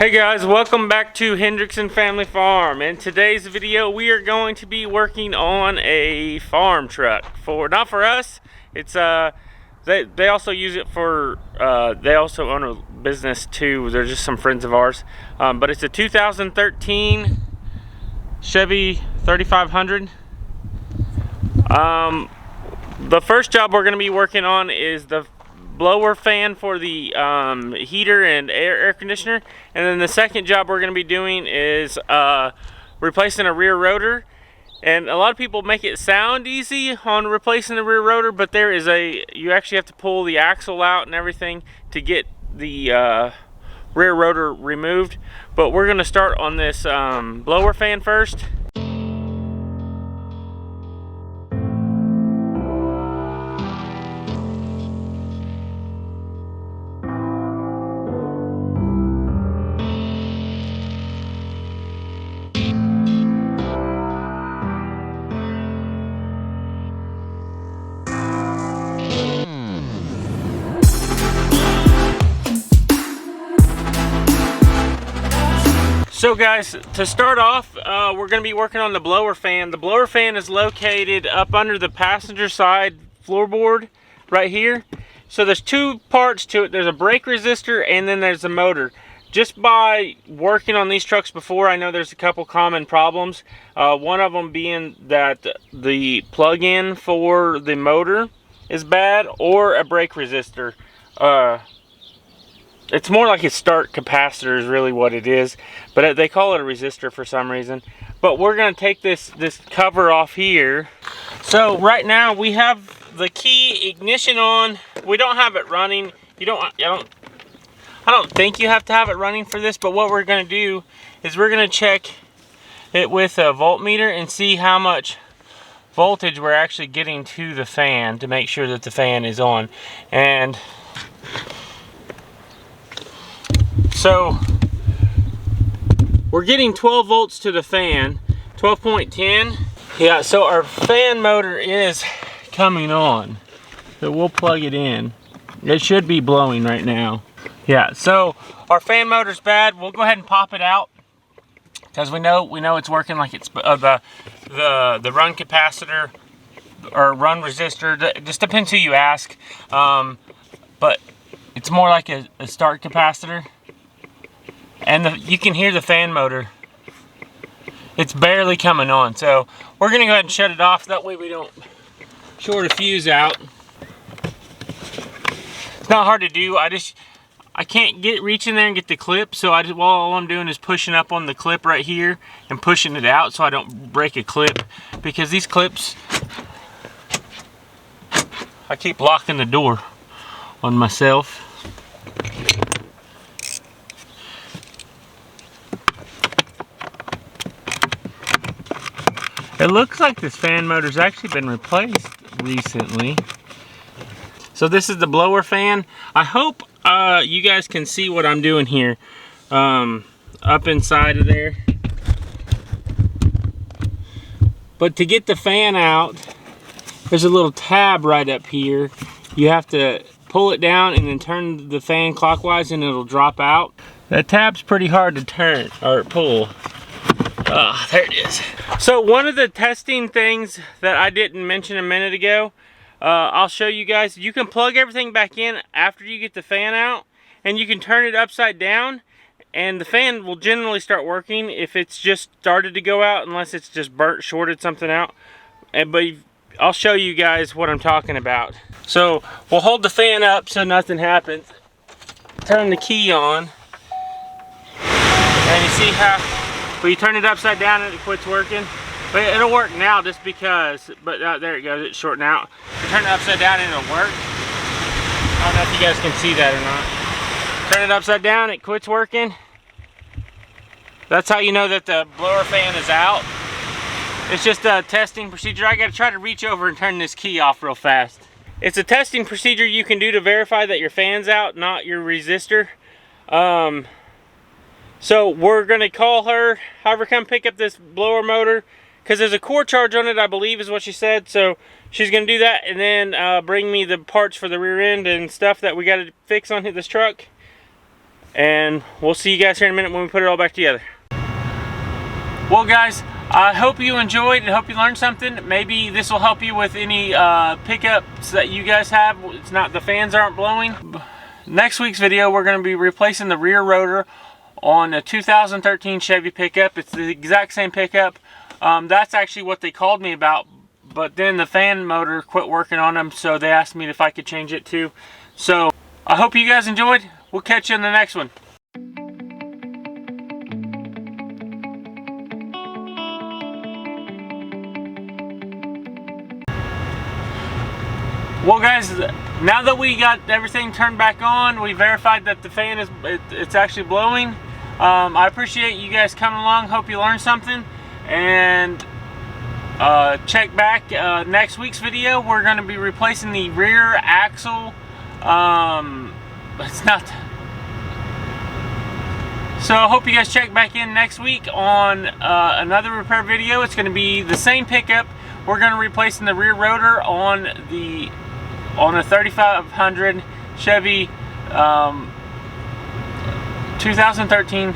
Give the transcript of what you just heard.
Hey guys, welcome back to Hendrickson Family Farm. In today's video we are going to be working on a farm truck. Not for us, it's they also use it for they also own a business too. They're just some friends of ours, but it's a 2013 Chevy 3500. The first job we're going to be working on is the blower fan for the heater and air conditioner, and then the second job we're going to be doing is replacing a rear rotor. And a lot of people make it sound easy on replacing the rear rotor, but you actually have to pull the axle out and everything to get the rear rotor removed. But we're going to start on this blower fan first. So guys, to start off, we're going to be working on the blower fan. The blower fan is located up under the passenger side floorboard right here. So there's two parts to it. There's a brake resistor and then there's a motor. Just by working on these trucks before, I know there's a couple common problems. One of them being that the plug-in for the motor is bad, or a brake resistor. It's more like a start capacitor is really what it is, but they call it a resistor for some reason. But we're going to take this cover off here. So right now we have the key ignition on. We don't have it running. I don't think you have to have it running for this, but what we're going to do is we're going to check it with a voltmeter and see how much voltage we're actually getting to the fan to make sure that the fan is on. And so we're getting 12 volts to the fan, 12.10. Yeah, so our fan motor is coming on. So we'll plug it in. It should be blowing right now. Yeah, so our fan motor's bad. We'll go ahead and pop it out because we know it's working like it's the run capacitor or run resistor. It just depends who you ask, but it's more like a start capacitor. And you can hear the fan motor. It's barely coming on. So we're going to go ahead and shut it off. That way we don't short a fuse out. It's not hard to do. I can't reach in there and get the clip. So all I'm doing is pushing up on the clip right here and pushing it out so I don't break a clip. Because these clips, I keep locking the door on myself. It looks like this fan motor's actually been replaced recently. So this is the blower fan. I hope you guys can see what I'm doing here. Up inside of there. But to get the fan out, there's a little tab right up here. You have to pull it down and then turn the fan clockwise and it'll drop out. That tab's pretty hard to turn or pull. There it is. So one of the testing things that I didn't mention a minute ago, I'll show you guys. You can plug everything back in after you get the fan out, and you can turn it upside down, and the fan will generally start working if it's just started to go out, unless it's just shorted something out. But I'll show you guys what I'm talking about. So we'll hold the fan up so nothing happens. Turn the key on, and you see how when you turn it upside down and it quits working. But it'll work now just because, but there it goes, it's shorting out. You turn it upside down and it'll work. I don't know if you guys can see that or not. Turn it upside down, it quits working. That's how you know that the blower fan is out. It's just a testing procedure. I gotta try to reach over and turn this key off real fast. It's a testing procedure you can do to verify that your fan's out, not your resistor. So we're gonna call her, have her come pick up this blower motor, because there's a core charge on it, I believe is what she said. So she's gonna do that and then bring me the parts for the rear end and stuff that we gotta fix on this truck. and we'll see you guys here in a minute when we put it all back together. Well guys, I hope you enjoyed and hope you learned something. Maybe this will help you with any pickups that you guys have. It's not, the fans aren't blowing. Next week's video, we're going to be replacing the rear rotor on a 2013 Chevy pickup. It's the exact same pickup. That's actually what they called me about, but then the fan motor quit working on them, so they asked me if I could change it too. So I hope you guys enjoyed. We'll catch you in the next one. Well guys, now that we got everything turned back on, we verified that the fan is it's actually blowing. I appreciate you guys coming along. Hope you learned something, and check back next week's video. We're going to be replacing the rear axle. It's not. So I hope you guys check back in next week on another repair video. It's going to be the same pickup. We're going to be replacing the rear rotor on a 3500 Chevy 2013